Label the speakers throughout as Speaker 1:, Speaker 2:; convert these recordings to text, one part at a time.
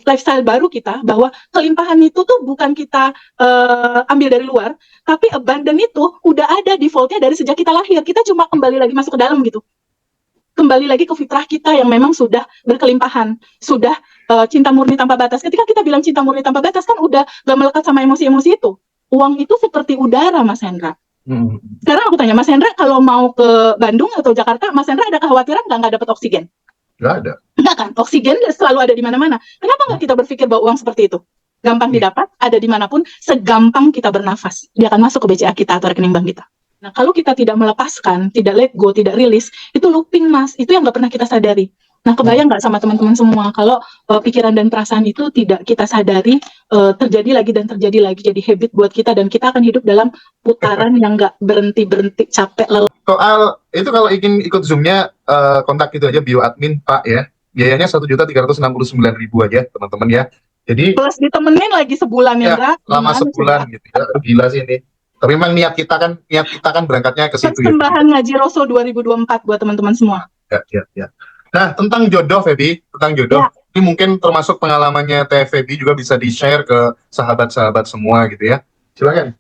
Speaker 1: lifestyle baru kita, bahwa kelimpahan itu tuh bukan kita ambil dari luar, tapi abundant itu udah ada defaultnya dari sejak kita lahir. Kita cuma kembali lagi masuk ke dalam gitu. Kembali lagi ke fitrah kita yang memang sudah berkelimpahan, sudah cinta murni tanpa batas. Ketika kita bilang cinta murni tanpa batas, kan udah gak melekat sama emosi-emosi itu. Uang itu seperti udara, Mas Hendra. Sekarang aku tanya, Mas Hendra kalau mau ke Bandung atau Jakarta, Mas Hendra ada kekhawatiran nggak dapat oksigen?
Speaker 2: Nggak ada.
Speaker 1: Enggak kan? Oksigen selalu ada di mana-mana. Kenapa nggak kita berpikir bahwa uang seperti itu? Gampang didapat, ada dimanapun, segampang kita bernafas. Dia akan masuk ke BCA kita atau rekening bank kita. Nah, kalau kita tidak melepaskan, tidak let go, tidak rilis, itu looping, Mas. Itu yang nggak pernah kita sadari. Nah, kebayang nggak sama teman-teman semua kalau pikiran dan perasaan itu tidak kita sadari, terjadi lagi dan terjadi lagi, jadi habit buat kita, dan kita akan hidup dalam putaran yang nggak berhenti-berhenti, capek, lelah.
Speaker 2: Soal itu kalau ingin ikut Zoom-nya, kontak itu aja bio admin Pak ya. Biayanya 1.369.000 aja teman-teman ya. Jadi
Speaker 1: plus ditemenin lagi sebulan ya, Ndra.
Speaker 2: Lama sebulan gitu ya. Aduh, gila sih ini. Tapi memang niat kita kan berangkatnya ke situ ya.
Speaker 1: Persembahan ngaji Rasul 2024 buat teman-teman semua.
Speaker 2: Ya. Nah, tentang jodoh, Feby, tentang jodoh. Ya. Ini mungkin termasuk pengalamannya Teh Feby juga bisa di-share ke sahabat-sahabat semua gitu ya. Silakan.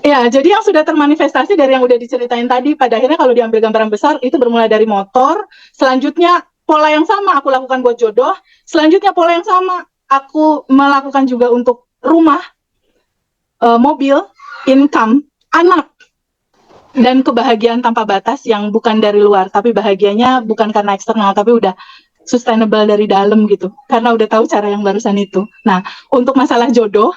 Speaker 1: Ya, jadi yang sudah termanifestasi dari yang udah diceritain tadi, pada akhirnya kalau diambil gambaran besar, itu bermulai dari motor, selanjutnya pola yang sama aku lakukan buat jodoh, selanjutnya pola yang sama aku melakukan juga untuk rumah, mobil, income, anak, dan kebahagiaan tanpa batas yang bukan dari luar, tapi bahagianya bukan karena eksternal, tapi udah sustainable dari dalam gitu, karena udah tahu cara yang barusan itu. Nah, untuk masalah jodoh,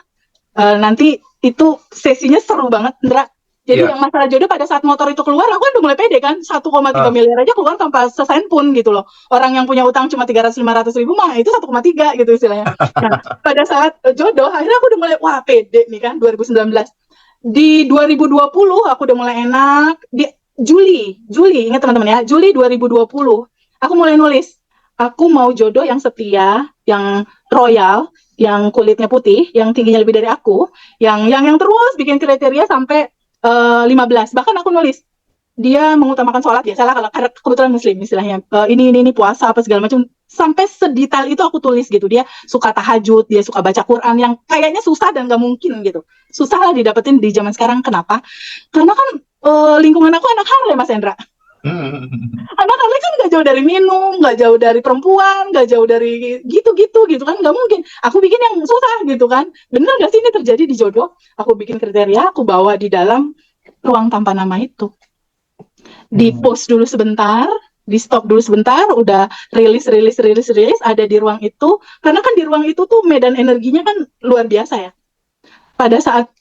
Speaker 1: nanti itu sesinya seru banget, Ndra. Jadi yang masalah jodoh pada saat motor itu keluar, aku kan udah mulai pede kan, 1,3 miliar aja keluar tanpa sesen pun gitu loh. Orang yang punya utang cuma 300-500 ribu mah itu 1,3 gitu istilahnya. Nah, pada saat jodoh, akhirnya aku udah mulai, wah pede nih kan, 2019. Di 2020 aku udah mulai enak. Di Juli, ingat teman-teman ya, Juli 2020, aku mulai nulis, aku mau jodoh yang setia, yang royal, yang kulitnya putih, yang tingginya lebih dari aku, yang terus bikin kriteria sampai 15. Bahkan aku nulis, dia mengutamakan sholat, biasalah kalau karena kebetulan muslim istilahnya, ini puasa apa segala macam, sampai sedetail itu aku tulis gitu. Dia suka tahajud, dia suka baca Quran, yang kayaknya susah dan gak mungkin gitu. Susah lah didapetin di zaman sekarang. Kenapa? Karena kan lingkungan aku anak Harley, Mas Hendra. Anak Harley kan gak jauh dari minum, gak jauh dari perempuan, gak jauh dari gitu-gitu kan, gak mungkin. Aku bikin yang susah gitu kan. Bener gak sih ini terjadi di jodoh? Aku bikin kriteria, aku bawa di dalam ruang tanpa nama itu. Di post dulu sebentar, di stop dulu sebentar, udah rilis, ada di ruang itu. Karena kan di ruang itu tuh medan energinya kan luar biasa ya. Pada saat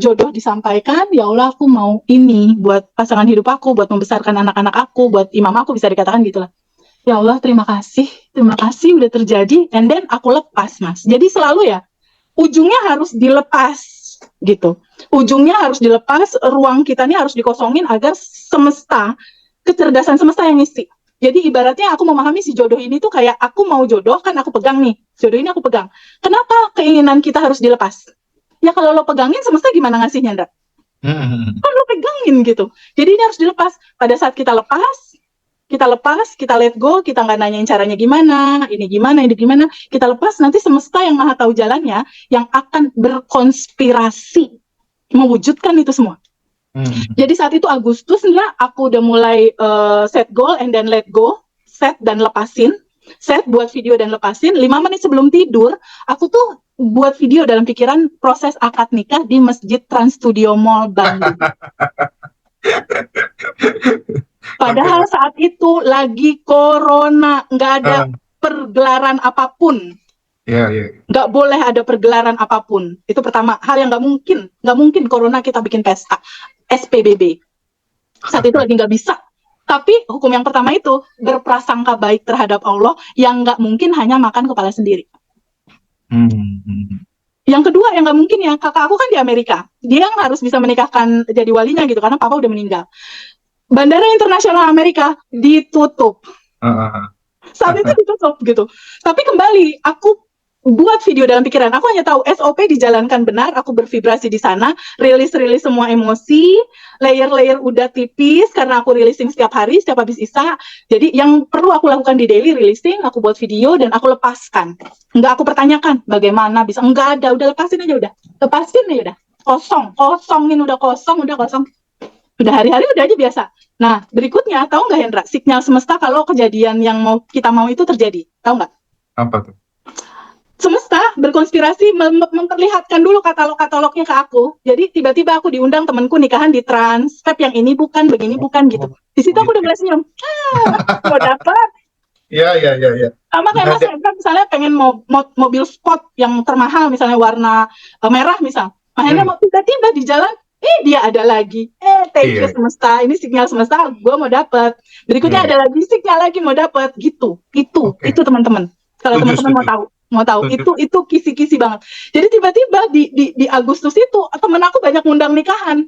Speaker 1: jodoh disampaikan, ya Allah aku mau ini buat pasangan hidup aku, buat membesarkan anak-anak aku, buat imam aku, bisa dikatakan gitulah. Ya Allah terima kasih udah terjadi, and then aku lepas, Mas. Jadi selalu ya, ujungnya harus dilepas gitu. Ujungnya harus dilepas, ruang kita ini harus dikosongin agar semesta, kecerdasan semesta yang ngisi. Jadi ibaratnya aku memahami si jodoh ini tuh kayak aku mau jodoh, kan aku pegang nih, jodoh ini aku pegang. Kenapa keinginan kita harus dilepas? Ya kalau lo pegangin, semesta gimana ngasihnya, Ndra? Kan lo pegangin gitu. Jadi ini harus dilepas. Pada saat kita lepas, kita let go, kita nggak nanyain caranya gimana, ini gimana, kita lepas, nanti semesta yang maha tahu jalannya, yang akan berkonspirasi mewujudkan itu semua. Jadi saat itu Agustus, Ndra, aku udah mulai set goal and then let go, set dan lepasin, set buat video dan lepasin. 5 menit sebelum tidur, aku tuh buat video dalam pikiran proses akad nikah di Masjid Trans Studio Mall Bandung. Padahal saat itu lagi corona, nggak ada pergelaran apapun. Nggak boleh ada pergelaran apapun. Itu pertama, hal yang nggak mungkin corona kita bikin pesta, SPBB. Saat itu lagi nggak bisa. Tapi hukum yang pertama itu, berprasangka baik terhadap Allah, yang nggak mungkin hanya makan kepala sendiri. Yang kedua yang nggak mungkin ya, kakak aku kan di Amerika, dia harus bisa menikahkan jadi walinya gitu karena papa udah meninggal. Bandara Internasional Amerika ditutup. Saat itu ditutup gitu. Tapi kembali, aku buat video dalam pikiran. Aku hanya tahu SOP dijalankan benar, aku bervibrasi di sana, rilis semua emosi, layer udah tipis karena aku releasing setiap hari, setiap habis Isa. Jadi yang perlu aku lakukan di daily releasing, aku buat video dan aku lepaskan. Enggak aku pertanyakan bagaimana bisa, enggak ada, udah lepasin aja udah. Lepasin aja udah. Kosongin udah kosong. Udah hari-hari udah aja biasa. Nah, berikutnya tahu nggak Hendra, sinyal semesta kalau kejadian yang kita mau itu terjadi. Tahu nggak?
Speaker 2: Apa tuh?
Speaker 1: Semesta berkonspirasi memperlihatkan dulu katalognya ke aku. Jadi tiba-tiba aku diundang temanku nikahan di Trans, Feb yang ini bukan, begini bukan gitu. Di situ aku udah mulai senyum. Mau dapat.
Speaker 2: Iya.
Speaker 1: Sama kayak Mas Hendra misalnya pengen mobil sport yang termahal, misalnya warna merah misal. Mas Hendra mau tiba-tiba di jalan, dia ada lagi. Thank you semesta. Ini sinyal semesta, gue mau dapat. Berikutnya ada lagi sinyal lagi mau dapat. Gitu. Itu teman-teman. Kalau teman-teman mau tahu itu kisi-kisi banget. Jadi tiba-tiba di Agustus itu temen aku banyak ngundang nikahan.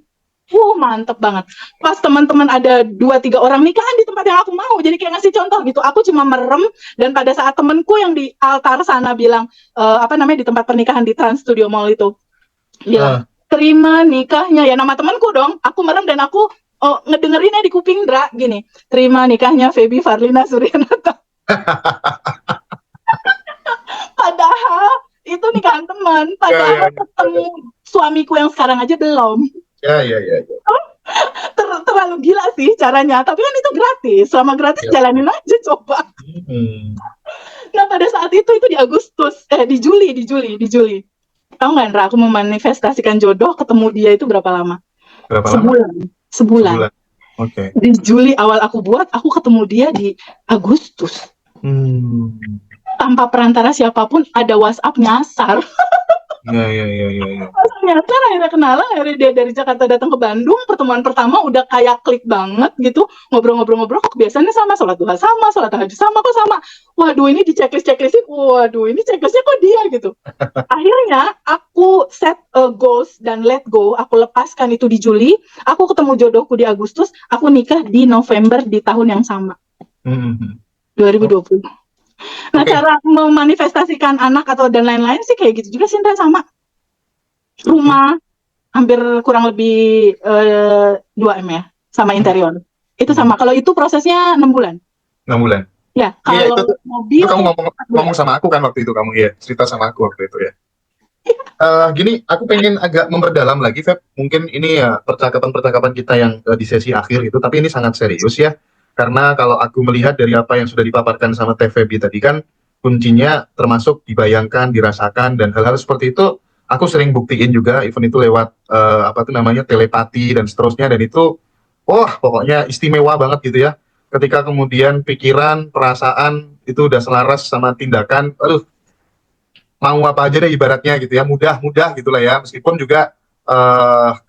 Speaker 1: Mantep banget. Pas teman-teman ada 2-3 orang nikahan di tempat yang aku mau. Jadi kayak ngasih contoh gitu. Aku cuma merem dan pada saat temenku yang di altar sana bilang di tempat pernikahan di Trans Studio Mall itu bilang terima nikahnya, ya nama temanku dong. Aku merem dan aku ngedengerinnya di kuping Dra gini. Terima nikahnya Feby Farlina Suryanata. Padahal itu nikahan teman, padahal ketemu suamiku yang sekarang aja belum.
Speaker 2: Ya.
Speaker 1: Terlalu gila sih caranya, tapi kan itu gratis. Selama gratis jalanin aja coba. Nah pada saat itu di Agustus, di Juli. Tahu nggak Ndra, aku memanifestasikan jodoh ketemu dia itu berapa lama? Sebulan.
Speaker 2: Oke.
Speaker 1: Di Juli awal aku buat, aku ketemu dia di Agustus. Tanpa perantara siapapun, ada WhatsApp nyasar.
Speaker 2: Iya.
Speaker 1: Nyasar, akhirnya kenalan, akhirnya dia dari Jakarta datang ke Bandung, pertemuan pertama udah kayak klik banget gitu, ngobrol-ngobrol, kok biasanya sama, sholat duha sama, sholat tahajud sama, kok sama. Waduh, ini di checklist-checklistin, ini checklistnya kok dia gitu. Akhirnya aku set goals dan let go, aku lepaskan itu di Juli, aku ketemu jodohku di Agustus, aku nikah di November di tahun yang sama. 2020. Nah, cara memanifestasikan anak atau dan lain-lain sih kayak gitu juga sih, sama. Rumah, hampir kurang lebih 2M ya, sama interior. Itu sama. Kalau itu prosesnya 6 bulan.
Speaker 2: 6 bulan?
Speaker 1: Ya, kalau mobil...
Speaker 2: Itu kamu ngomong sama aku kan waktu itu, kamu cerita sama aku waktu itu ya. Gini, aku pengen agak memperdalam lagi, Feb. Mungkin ini ya percakapan-percakapan kita yang di sesi akhir itu, tapi ini sangat serius ya. Karena kalau aku melihat dari apa yang sudah dipaparkan sama Teh Feby tadi kan, kuncinya termasuk dibayangkan, dirasakan, dan hal-hal seperti itu aku sering buktiin juga, even itu lewat telepati dan seterusnya, dan itu pokoknya istimewa banget gitu ya. Ketika kemudian pikiran, perasaan itu udah selaras sama tindakan, mau apa aja deh ibaratnya gitu ya, mudah gitulah ya. Meskipun juga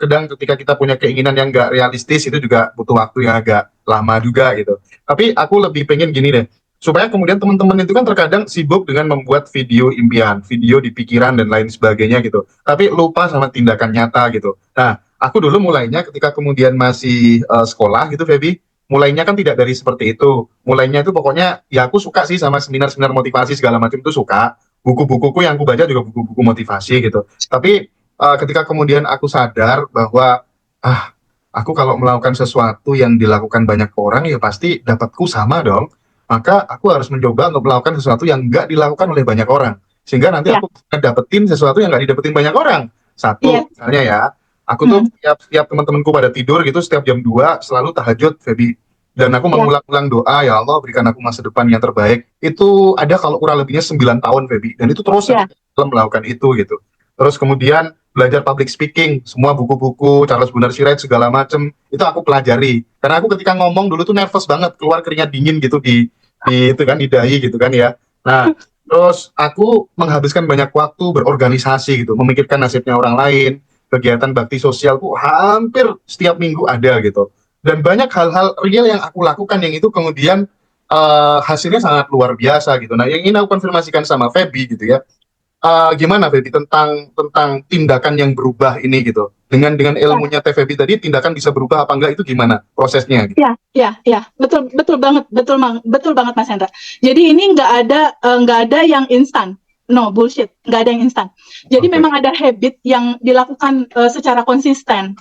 Speaker 2: kadang ketika kita punya keinginan yang nggak realistis itu juga butuh waktu yang agak lama juga gitu. Tapi aku lebih pengen gini deh, supaya kemudian teman-teman itu kan terkadang sibuk dengan membuat video impian, video di pikiran dan lain sebagainya gitu, tapi lupa sama tindakan nyata gitu. Nah, aku dulu mulainya ketika kemudian masih sekolah gitu, Feby, mulainya kan tidak dari seperti itu. Mulainya itu pokoknya ya aku suka sih sama seminar-seminar motivasi segala macam itu suka. Buku-bukuku yang aku baca juga buku-buku motivasi gitu. Tapi ketika kemudian aku sadar bahwa aku kalau melakukan sesuatu yang dilakukan banyak orang ya pasti dapatku sama dong, maka aku harus mencoba untuk melakukan sesuatu yang nggak dilakukan oleh banyak orang, sehingga nanti aku akan dapetin sesuatu yang nggak didapetin banyak orang. Misalnya ya, aku tuh setiap teman-temanku pada tidur gitu, setiap jam 2 selalu tahajud, Feby, dan aku mengulang-ulang doa, ya Allah berikan aku masa depan yang terbaik. Itu ada kalau kurang lebihnya 9 tahun, Feby, dan itu terus dalam melakukan itu gitu. Terus kemudian belajar public speaking, semua buku-buku Charles Bonar Sirait segala macem itu aku pelajari. Karena aku ketika ngomong dulu tuh nervous banget, keluar keringat dingin gitu di itu kan di dahi gitu kan ya. Nah, terus aku menghabiskan banyak waktu berorganisasi gitu, memikirkan nasibnya orang lain, kegiatan bakti sosialku hampir setiap minggu ada gitu. Dan banyak hal-hal real yang aku lakukan yang itu kemudian hasilnya sangat luar biasa gitu. Nah, yang ingin aku konfirmasikan sama Feby gitu ya. Gimana Feby tentang tindakan yang berubah ini gitu, dengan ilmunya Teh Feby tadi, tindakan bisa berubah apa enggak, itu gimana prosesnya gitu?
Speaker 1: Ya, betul banget Mas Hendra. Jadi ini nggak ada yang instan. No, bullshit. Nggak ada yang instan. Jadi
Speaker 2: Oke.
Speaker 1: memang ada habit yang dilakukan secara konsisten.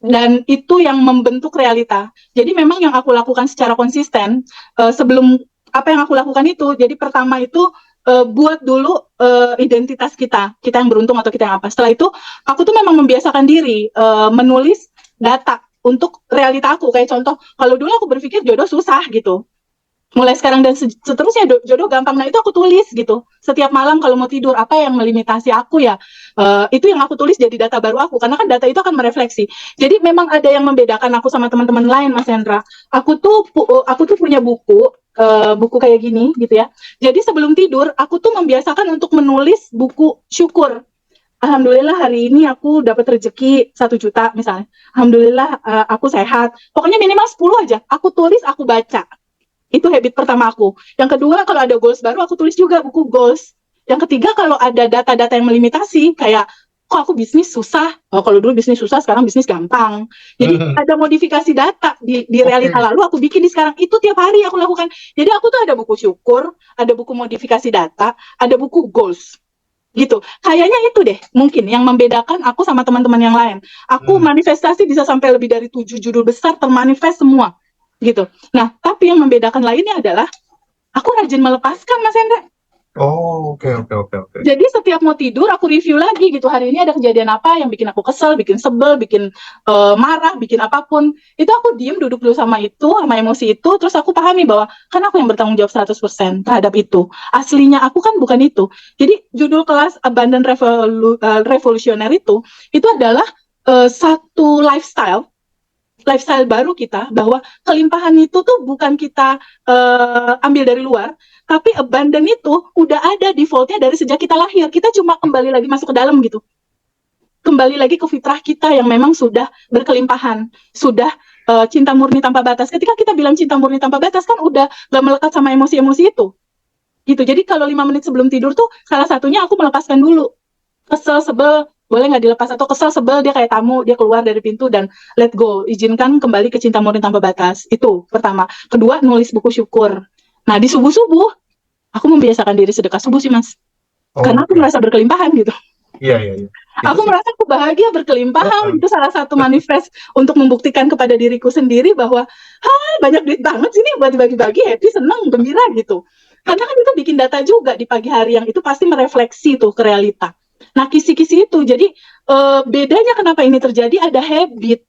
Speaker 1: Dan itu yang membentuk realita. Jadi memang yang aku lakukan secara konsisten, sebelum apa yang aku lakukan itu, jadi pertama itu buat dulu identitas kita yang beruntung atau kita yang apa. Setelah itu, aku tuh memang membiasakan diri menulis data untuk realita aku. Kayak contoh, kalau dulu aku berpikir jodoh susah gitu. Mulai sekarang dan seterusnya jodoh gampang. Nah itu aku tulis gitu. Setiap malam kalau mau tidur, apa yang melimitasi aku ya, itu yang aku tulis jadi data baru aku. Karena kan data itu akan merefleksi. Jadi memang ada yang membedakan aku sama teman-teman lain, Mas Hendra. Aku tuh punya buku kayak gini gitu ya. Jadi sebelum tidur, aku tuh membiasakan untuk menulis buku syukur. Alhamdulillah hari ini aku dapat rezeki 1 juta misalnya. Alhamdulillah aku sehat. Pokoknya minimal 10 aja. Aku tulis, aku baca. Itu habit pertama aku. Yang kedua, kalau ada goals baru, aku tulis juga buku goals. Yang ketiga, kalau ada data-data yang melimitasi, kayak, kok aku bisnis susah? Oh, kalau dulu bisnis susah, sekarang bisnis gampang. Jadi ada modifikasi data di realita
Speaker 2: Oke.
Speaker 1: lalu, aku bikin di sekarang. Itu tiap hari aku lakukan. Jadi aku tuh ada buku syukur, ada buku modifikasi data, ada buku goals. Gitu. Kayaknya itu deh, mungkin yang membedakan aku sama teman-teman yang lain. Aku manifestasi bisa sampai lebih dari 7 judul besar, termanifest semua gitu. Nah, tapi yang membedakan lainnya adalah aku rajin melepaskan, Mas Hendra.
Speaker 2: Oh, oke, oke, oke, oke.
Speaker 1: Jadi setiap mau tidur aku review lagi gitu, hari ini ada kejadian apa yang bikin aku kesel, bikin sebel, bikin marah, bikin apapun. Itu aku diem duduk dulu sama itu, sama emosi itu, terus aku pahami bahwa kan aku yang bertanggung jawab 100% terhadap itu. Aslinya aku kan bukan itu. Jadi judul kelas Abundant Revolutionary itu adalah satu lifestyle baru kita, bahwa kelimpahan itu tuh bukan kita ambil dari luar, tapi abundant itu udah ada defaultnya dari sejak kita lahir. Kita cuma kembali lagi masuk ke dalam gitu, kembali lagi ke fitrah kita yang memang sudah berkelimpahan, sudah cinta murni tanpa batas. Ketika kita bilang cinta murni tanpa batas, kan udah gak melekat sama emosi-emosi itu gitu. Jadi kalau 5 menit sebelum tidur tuh salah satunya aku melepaskan dulu kesel, sebel, boleh nggak dilepas, atau kesel, sebel, dia kayak tamu, dia keluar dari pintu dan let go, izinkan kembali ke cinta murni tanpa batas. Itu pertama. Kedua, nulis buku syukur. Nah, di subuh-subuh aku membiasakan diri sedekah subuh sih, Mas, karena aku
Speaker 2: Oke.
Speaker 1: merasa berkelimpahan gitu.
Speaker 2: Iya, iya, iya. Itu
Speaker 1: Aku
Speaker 2: sih.
Speaker 1: merasa aku bahagia, berkelimpahan. Itu salah satu manifest untuk membuktikan kepada diriku sendiri bahwa banyak duit banget sih nih buat dibagi-bagi, happy, senang, gembira gitu. Karena kan itu bikin data juga di pagi hari yang itu pasti merefleksi tuh ke realita. Nah, kisi-kisi itu. Jadi bedanya kenapa ini terjadi, ada habit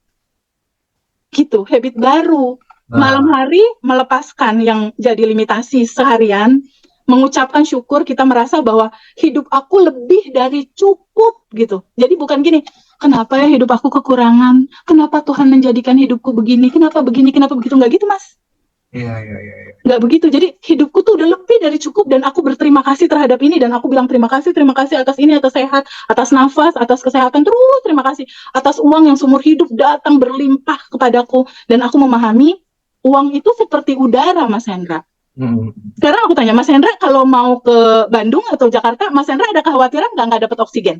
Speaker 1: gitu, habit baru. Malam
Speaker 2: Nah,
Speaker 1: hari melepaskan yang jadi limitasi seharian, mengucapkan syukur, kita merasa bahwa hidup aku lebih dari cukup gitu. Jadi bukan gini, kenapa ya hidup aku kekurangan? Kenapa Tuhan menjadikan hidupku begini? Kenapa begini? Kenapa begitu? Nggak gitu, Mas.
Speaker 2: iya, iya, iya, iya.
Speaker 1: Nggak begitu. Jadi hidupku tuh udah lebih dari cukup dan aku berterima kasih terhadap ini, dan aku bilang terima kasih atas ini, atas sehat, atas nafas, atas kesehatan, terus terima kasih atas uang yang seumur hidup datang berlimpah kepadaku, dan aku memahami uang itu seperti udara, Mas Hendra.
Speaker 2: Hmm.
Speaker 1: Sekarang aku tanya Mas Hendra, kalau mau ke Bandung atau Jakarta, Mas Hendra ada kekhawatiran nggak dapat oksigen?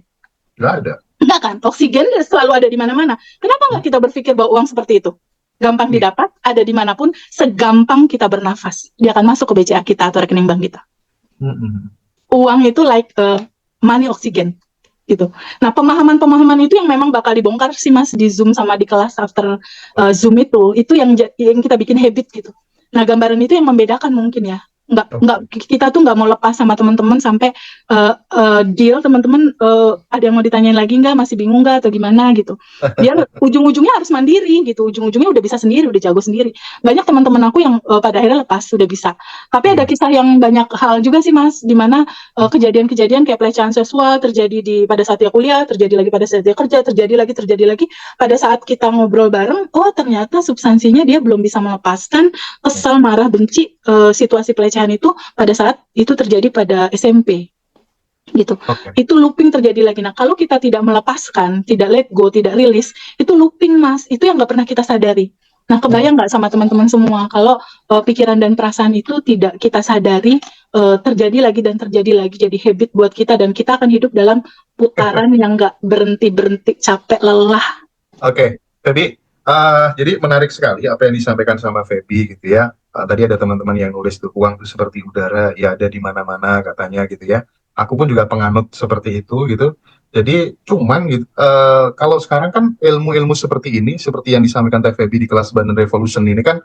Speaker 2: Nggak ada.
Speaker 1: Enggak kan? Oksigen selalu ada di mana-mana. Kenapa nggak kita berpikir bahwa uang seperti itu? Gampang
Speaker 2: Iya.
Speaker 1: didapat, ada dimanapun, segampang kita bernafas. Dia akan masuk ke BCA kita atau rekening bank kita.
Speaker 2: Hmm.
Speaker 1: Uang itu like money oksigen gitu. Nah, pemahaman-pemahaman itu yang memang bakal dibongkar sih, Mas, di Zoom sama di kelas after Zoom itu yang kita bikin habit gitu. Nah, gambaran itu yang membedakan mungkin ya. Nggak, kita tuh nggak mau lepas sama teman-teman sampai deal teman-teman, ada yang mau ditanyain lagi nggak, masih bingung nggak atau gimana gitu. Dia ujung-ujungnya harus mandiri gitu, ujung-ujungnya udah bisa sendiri, udah jago sendiri. Banyak teman-teman aku yang pada akhirnya lepas, sudah bisa. Tapi ada kisah yang banyak hal juga sih, Mas, di mana kejadian-kejadian kayak pelecehan seksual terjadi pada saat dia kuliah, terjadi lagi pada saat dia kerja, terjadi lagi pada saat kita ngobrol bareng. Oh, ternyata substansinya dia belum bisa melepaskan kesel, marah, benci situasi pelecehan itu pada saat itu terjadi pada SMP gitu. Itu looping terjadi lagi. Nah, kalau kita tidak melepaskan, tidak let go, tidak rilis, itu looping, Mas. Itu yang nggak pernah kita sadari. Nah, kebayang nggak sama teman-teman semua kalau pikiran dan perasaan itu tidak kita sadari, terjadi lagi dan terjadi lagi, jadi habit buat kita, dan kita akan hidup dalam putaran yang nggak berhenti-berhenti, capek, lelah.
Speaker 2: Oke, jadi menarik sekali apa yang disampaikan sama Feby gitu ya. Tadi ada teman-teman yang nulis tuh uang itu seperti udara, ya ada di mana-mana katanya gitu ya. Aku pun juga penganut seperti itu gitu. Jadi cuman gitu, kalau sekarang kan ilmu-ilmu seperti ini, seperti yang disampaikan Teh Feby di kelas Bandan Revolution ini kan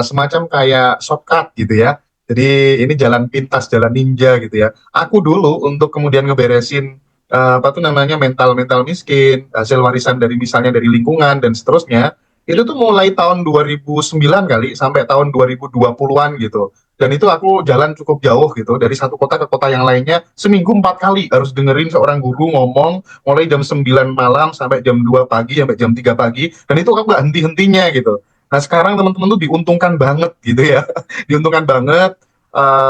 Speaker 2: semacam kayak shortcut gitu ya. Jadi ini jalan pintas, jalan ninja gitu ya. Aku dulu untuk kemudian ngeberesin apa tuh namanya mental-mental miskin, hasil warisan dari misalnya dari lingkungan dan seterusnya, itu tuh mulai tahun 2009 kali sampai tahun 2020-an gitu. Dan itu aku jalan cukup jauh gitu, dari satu kota ke kota yang lainnya, seminggu 4 kali harus dengerin seorang guru ngomong, mulai jam 9 malam sampai jam 2 pagi, sampai jam 3 pagi, dan itu aku gak henti-hentinya gitu. Nah sekarang teman-teman tuh diuntungkan banget gitu ya, diuntungkan banget,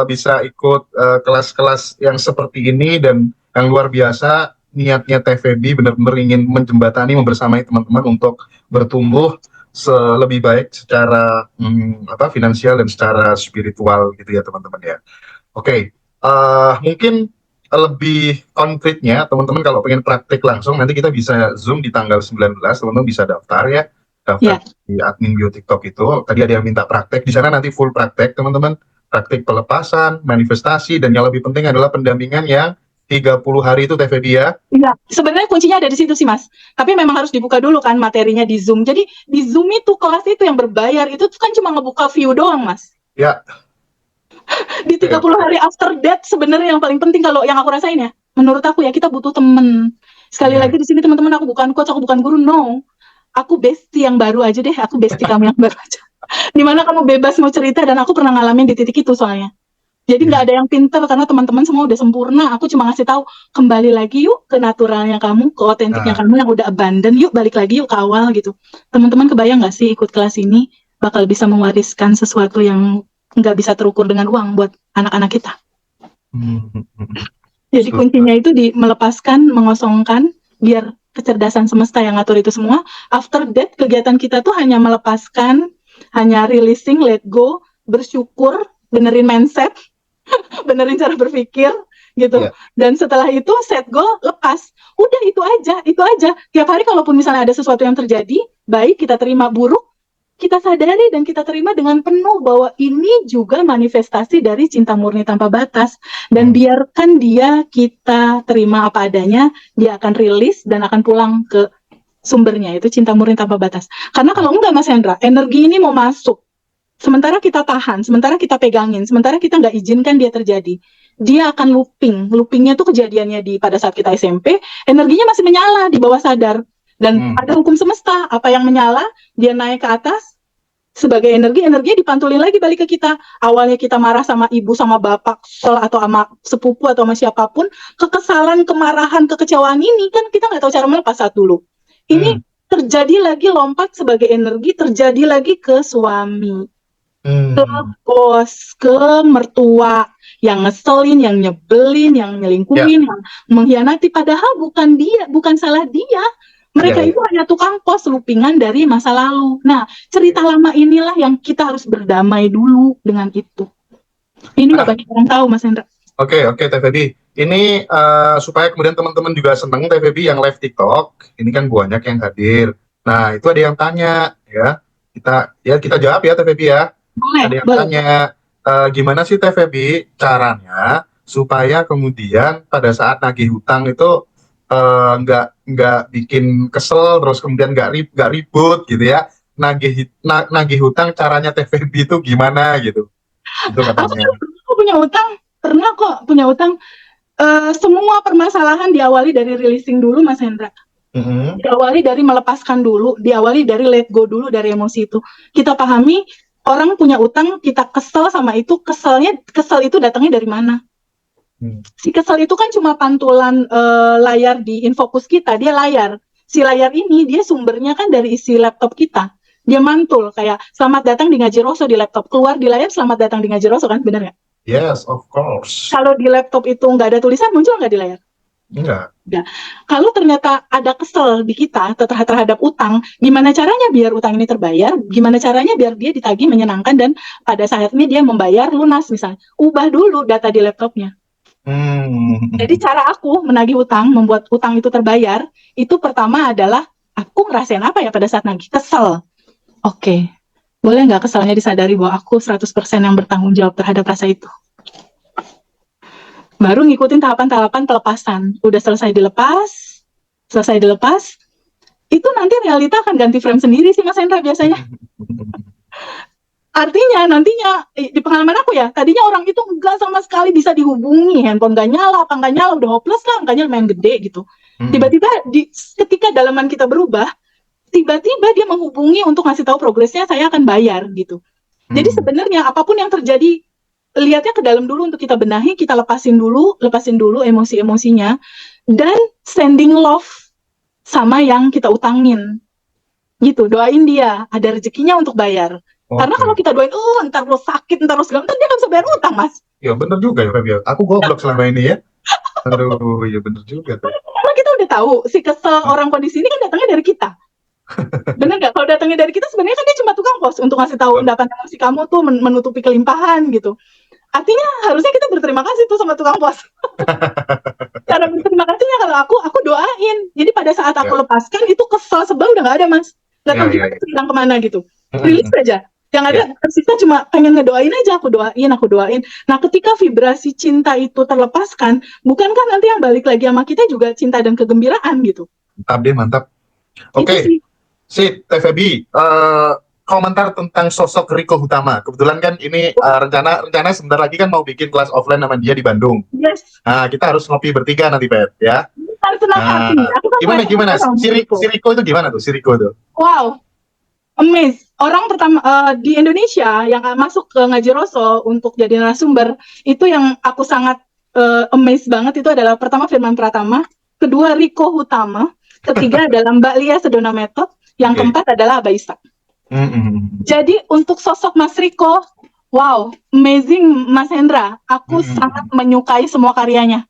Speaker 2: bisa ikut kelas-kelas yang seperti ini, dan yang luar biasa, niatnya TVB benar-benar ingin menjembatani, membersamai teman-teman untuk bertumbuh lebih baik secara apa finansial dan secara spiritual gitu ya teman-teman ya. Oke, mungkin lebih konkretnya teman-teman kalau pengen praktik langsung nanti kita bisa Zoom di tanggal 19, teman-teman bisa daftar ya. Daftar
Speaker 1: Ya,
Speaker 2: di admin Bio TikTok itu. Tadi ada yang minta praktek, di sana nanti full praktek teman-teman. Praktik pelepasan, manifestasi, dan yang lebih penting adalah pendampingan yang 30 hari itu TVD ya.
Speaker 1: iya. Sebenarnya kuncinya ada di situ sih, Mas. Tapi memang harus dibuka dulu kan materinya di Zoom. Jadi di Zoom itu kelas itu yang berbayar itu tuh kan cuma ngebuka view doang, Mas.
Speaker 2: Ya,
Speaker 1: Di
Speaker 2: oke,
Speaker 1: 30
Speaker 2: oke.
Speaker 1: hari after that sebenarnya yang paling penting kalau yang aku rasain ya. Menurut aku ya kita butuh temen. Sekali
Speaker 2: Ya.
Speaker 1: lagi di sini teman-teman aku bukan coach, aku bukan guru, no. Aku bestie yang baru aja deh, aku bestie kamu yang baru aja. Dimana kamu bebas mau cerita dan aku pernah ngalamin di titik itu soalnya. Jadi nggak ada yang pinter karena teman-teman semua udah sempurna. Aku cuma ngasih tahu kembali lagi yuk ke naturalnya kamu, ke otentiknya
Speaker 2: Nah,
Speaker 1: kamu yang udah abandon. Yuk balik lagi yuk ke awal gitu. Teman-teman kebayang nggak sih ikut kelas ini bakal bisa mewariskan sesuatu yang nggak bisa terukur dengan uang buat anak-anak kita. Jadi
Speaker 2: setuju.
Speaker 1: kuncinya itu di melepaskan, mengosongkan, biar kecerdasan semesta yang ngatur itu semua. After that kegiatan kita tuh hanya melepaskan, hanya releasing, let go, bersyukur, benerin mindset, benerin cara berpikir gitu.
Speaker 2: Ya.
Speaker 1: Dan setelah itu set goal, lepas. Udah itu aja, itu aja. Tiap hari kalaupun misalnya ada sesuatu yang terjadi, baik kita terima, buruk, kita sadari dan kita terima dengan penuh bahwa ini juga manifestasi dari cinta murni tanpa batas. Dan
Speaker 2: Hmm.
Speaker 1: biarkan dia kita terima apa adanya, dia akan rilis dan akan pulang ke sumbernya, itu cinta murni tanpa batas. Karena kalau enggak Mas Hendra, energi ini mau masuk, sementara kita tahan, sementara kita pegangin, sementara kita nggak izinkan dia terjadi, dia akan looping. Loopingnya tuh kejadiannya di pada saat kita SMP, energinya masih menyala di bawah sadar. Dan ada hukum semesta, apa yang menyala, dia naik ke atas, sebagai energi, energinya dipantulin lagi balik ke kita. Awalnya kita marah sama ibu, sama bapak, kesel, atau sama sepupu, atau sama siapapun, kekesalan, kemarahan, kekecewaan ini, kan kita nggak tahu cara melepas saat dulu. Ini terjadi lagi lompat sebagai energi, terjadi lagi ke suami, ke bos, ke mertua, yang ngeselin, yang nyebelin, yang
Speaker 2: Ya,
Speaker 1: nyelingkuhin, yang mengkhianati, padahal bukan dia, bukan salah dia. Mereka
Speaker 2: ya,
Speaker 1: itu hanya tukang pos, loopingan dari masa lalu. Nah, cerita lama inilah yang kita harus berdamai dulu dengan itu. Ini nggak
Speaker 2: Nah,
Speaker 1: banyak orang tahu, Mas Hendra.
Speaker 2: oke, Teh Feby. Ini supaya kemudian teman-teman juga seneng Teh Feby yang live TikTok. Ini kan banyak yang hadir. Nah, itu ada yang tanya ya. Kita jawab ya Teh Feby ya.
Speaker 1: Boleh,
Speaker 2: Ada yang
Speaker 1: boleh.
Speaker 2: tanya gimana sih Teh Feby caranya supaya kemudian pada saat nagih hutang itu nggak bikin kesel, terus kemudian nggak ribut gitu ya. Nagih hutang caranya Teh Feby itu gimana gitu. Itu katanya.
Speaker 1: Aku punya utang, pernah kok punya utang. Semua permasalahan diawali dari releasing dulu, Mas Hendra.
Speaker 2: Mhm.
Speaker 1: Diawali dari melepaskan dulu, diawali dari let go dulu dari emosi itu. Kita pahami orang punya utang, kita kesel sama itu, kesel itu datangnya dari mana? Si kesel itu kan cuma pantulan layar di infocus kita, dia layar. Si layar ini dia sumbernya kan dari isi laptop kita. Dia mantul kayak selamat datang di Ngaji Roso di laptop, keluar di layar selamat datang di Ngaji Roso kan, bener nggak?
Speaker 2: Yes, of course.
Speaker 1: Kalau di laptop itu nggak ada tulisan, muncul nggak di layar?
Speaker 2: Enggak.
Speaker 1: Nah, kalau ternyata ada kesel di kita terhadap utang, gimana caranya biar utang ini terbayar? Gimana caranya biar dia ditagih menyenangkan dan pada saatnya dia membayar lunas misalnya? Ubah dulu data di laptopnya. Jadi cara aku menagih utang, membuat utang itu terbayar, itu pertama adalah aku ngerasain apa ya pada saat nagih? Kesel. Oke, boleh nggak keselnya disadari bahwa aku 100% yang bertanggung jawab terhadap rasa itu? baru ngikutin tahapan-tahapan pelepasan. Udah selesai dilepas, itu nanti realita akan ganti frame sendiri sih Mas Hendra biasanya. Artinya nantinya di pengalaman aku ya, tadinya orang itu enggak sama sekali bisa dihubungi, handphone nggak nyala, apa nggak nyala, udah hopeless lah, angkanya lumayan gede gitu. Tiba-tiba ketika dalaman kita berubah, tiba-tiba dia menghubungi untuk ngasih tahu progresnya, saya akan bayar gitu. Jadi sebenarnya apapun yang terjadi, lihatnya ke dalam dulu untuk kita benahi, kita lepasin dulu emosi-emosinya, dan sending love sama yang kita utangin. Gitu, doain dia, ada rezekinya untuk bayar. Karena kalau kita doain, ntar lo sakit, ntar lo segala, ntar dia nggak bisa bayar utang, Mas.
Speaker 2: Ya bener juga ya Feb ya. Aku goblok selama ini ya. Aduh, ya bener juga tuh.
Speaker 1: Karena kita udah tahu, si kesel orang kondisi ini kan datangnya dari kita. Bener nggak? Kalau datangnya dari kita, sebenarnya kan dia cuma tukang pos untuk ngasih tahu endapan emosi kamu tuh menutupi kelimpahan gitu. Artinya harusnya kita berterima kasih tuh sama tukang pos. Cara berterima kasihnya kalau aku doain. Jadi pada saat aku lepaskan, itu kesel sebel udah nggak ada, Mas. Nggak tahu gimana hilang kemana gitu. Rilis aja. Yang ada tersisa cuma pengen ngedoain aja, aku doain. Nah, ketika vibrasi cinta itu terlepaskan, bukankah nanti yang balik lagi sama kita juga cinta dan kegembiraan gitu?
Speaker 2: Mantap. Oke. Sip, TVB. Komentar tentang sosok Riko Hutama. Kebetulan kan ini rencana sebentar lagi kan mau bikin kelas offline sama dia di Bandung.
Speaker 1: Yes.
Speaker 2: Nah, kita harus ngopi bertiga nanti, Pep, ya. Gimana? Si Riko itu gimana tuh? Si Riko itu?
Speaker 1: Wow. Amazing. Orang pertama di Indonesia yang masuk ke Ngaji Roso untuk jadi narasumber, itu yang aku sangat amazed banget itu adalah pertama Firman Pratama, kedua Riko Hutama, ketiga adalah Mbak Lia Sedona Method, yang keempat adalah Abah Ishak. Jadi untuk sosok Mas Riko, wow, amazing Mas Hendra. Aku sangat menyukai semua karyanya.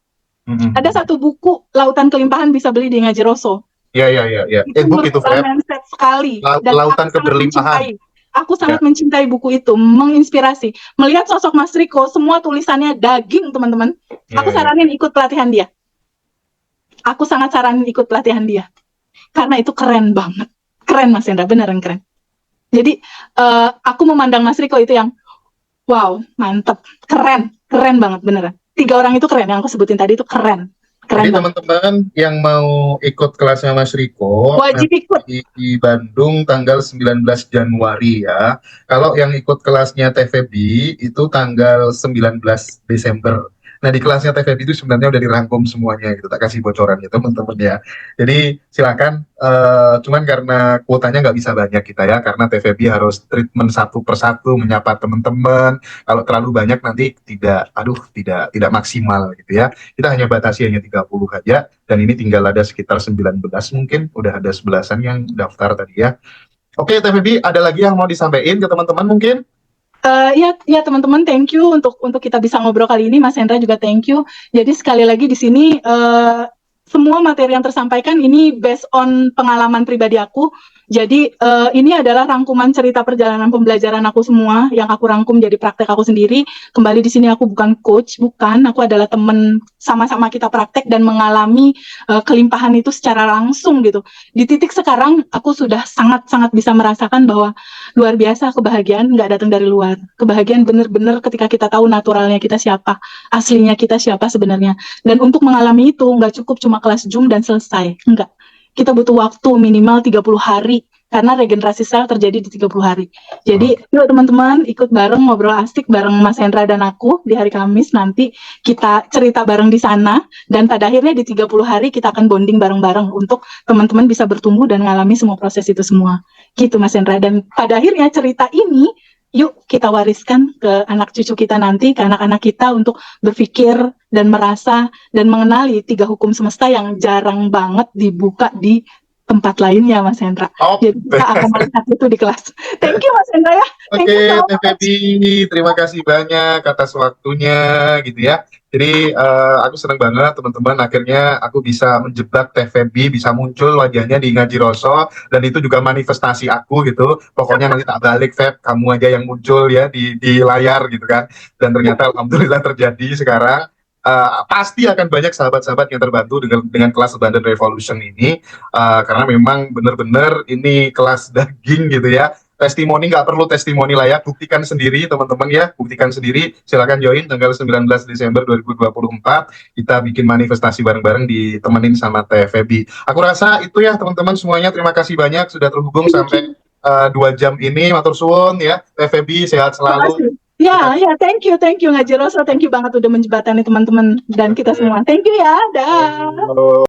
Speaker 1: Ada satu buku Lautan Kelimpahan bisa beli di Ngaji Roso.
Speaker 2: Ya. Book itu
Speaker 1: mindset sekali. Dan
Speaker 2: Lautan Keberlimpahan.
Speaker 1: Aku sangat mencintai buku itu, menginspirasi. Melihat sosok Mas Riko, semua tulisannya daging, teman-teman. Aku saranin ikut pelatihan dia. Aku sangat saranin ikut pelatihan dia. Karena itu keren banget. Keren Mas Hendra, beneran keren. Jadi, aku memandang Mas Riko itu yang, wow, mantep, keren banget, beneran. 3 orang itu keren, yang aku sebutin tadi itu keren.
Speaker 2: Jadi teman-teman yang mau ikut kelasnya Mas Riko
Speaker 1: wajib ikut
Speaker 2: di Bandung tanggal 19 Januari ya. Kalau yang ikut kelasnya TVB itu tanggal 19 Desember. Nah di kelasnya TVB itu sebenarnya udah dirangkum semuanya gitu, tak kasih bocoran ya teman-teman ya. Jadi silakan, cuman karena kuotanya nggak bisa banyak kita ya, karena TVB harus treatment satu persatu menyapa teman-teman. Kalau terlalu banyak nanti tidak maksimal gitu ya. Kita hanya batasi hanya 30 aja, dan ini tinggal ada sekitar 19 mungkin, udah ada 11-an yang daftar tadi ya. Oke TVB, ada lagi yang mau disampaikan ke teman-teman mungkin?
Speaker 1: Ya teman-teman, thank you untuk kita bisa ngobrol kali ini. Mas Hendra juga thank you. Jadi sekali lagi di sini semua materi yang tersampaikan ini based on pengalaman pribadi aku. Jadi ini adalah rangkuman cerita perjalanan pembelajaran aku semua yang aku rangkum jadi praktek aku sendiri. Kembali di sini aku bukan coach, bukan. Aku adalah teman, sama-sama kita praktek dan mengalami kelimpahan itu secara langsung gitu. Di titik sekarang aku sudah sangat-sangat bisa merasakan bahwa luar biasa kebahagiaan nggak datang dari luar. Kebahagiaan benar-benar ketika kita tahu naturalnya kita siapa, aslinya kita siapa sebenarnya. Dan untuk mengalami itu nggak cukup cuma kelas Zoom dan selesai. Enggak. Kita butuh waktu minimal 30 hari karena regenerasi sel terjadi di 30 hari. Jadi yuk teman-teman ikut bareng ngobrol asik bareng Mas Hendra dan aku di hari Kamis nanti kita cerita bareng di sana dan pada akhirnya di 30 hari kita akan bonding bareng-bareng untuk teman-teman bisa bertumbuh dan mengalami semua proses itu semua. Gitu Mas Hendra, dan pada akhirnya cerita ini yuk kita wariskan ke anak cucu kita nanti, ke anak-anak kita untuk berpikir dan merasa dan mengenali 3 hukum semesta yang jarang banget dibuka di tempat lainnya Mas Hendra. Jadi kita akan melihat itu di kelas. Thank you Mas Hendra ya.
Speaker 2: Oke, TVB, terima kasih banyak atas waktunya gitu ya. Jadi aku senang banget teman-teman, akhirnya aku bisa menjebak TVB, bisa muncul wajahnya di Ngaji Roso, dan itu juga manifestasi aku gitu. Pokoknya nanti tak balik, Feb, kamu aja yang muncul ya di layar gitu kan. Dan ternyata alhamdulillah terjadi sekarang. Pasti akan banyak sahabat-sahabat yang terbantu dengan kelas Abundant Revolution ini, karena memang benar-benar ini kelas daging gitu ya. testimoni, nggak perlu testimoni lah ya, buktikan sendiri teman-teman ya, buktikan sendiri. Silakan join tanggal 19 Desember 2024, kita bikin manifestasi bareng-bareng ditemenin sama Teh Feby. Aku rasa itu ya teman-teman semuanya, terima kasih banyak sudah terhubung sampai 2 jam ini, matur suwun ya. Teh Feby sehat selalu.
Speaker 1: Ya, thank you Ngaji Rosa, thank you banget udah menjembatani teman-teman dan kita semua. Thank you ya, dah.
Speaker 2: Halo.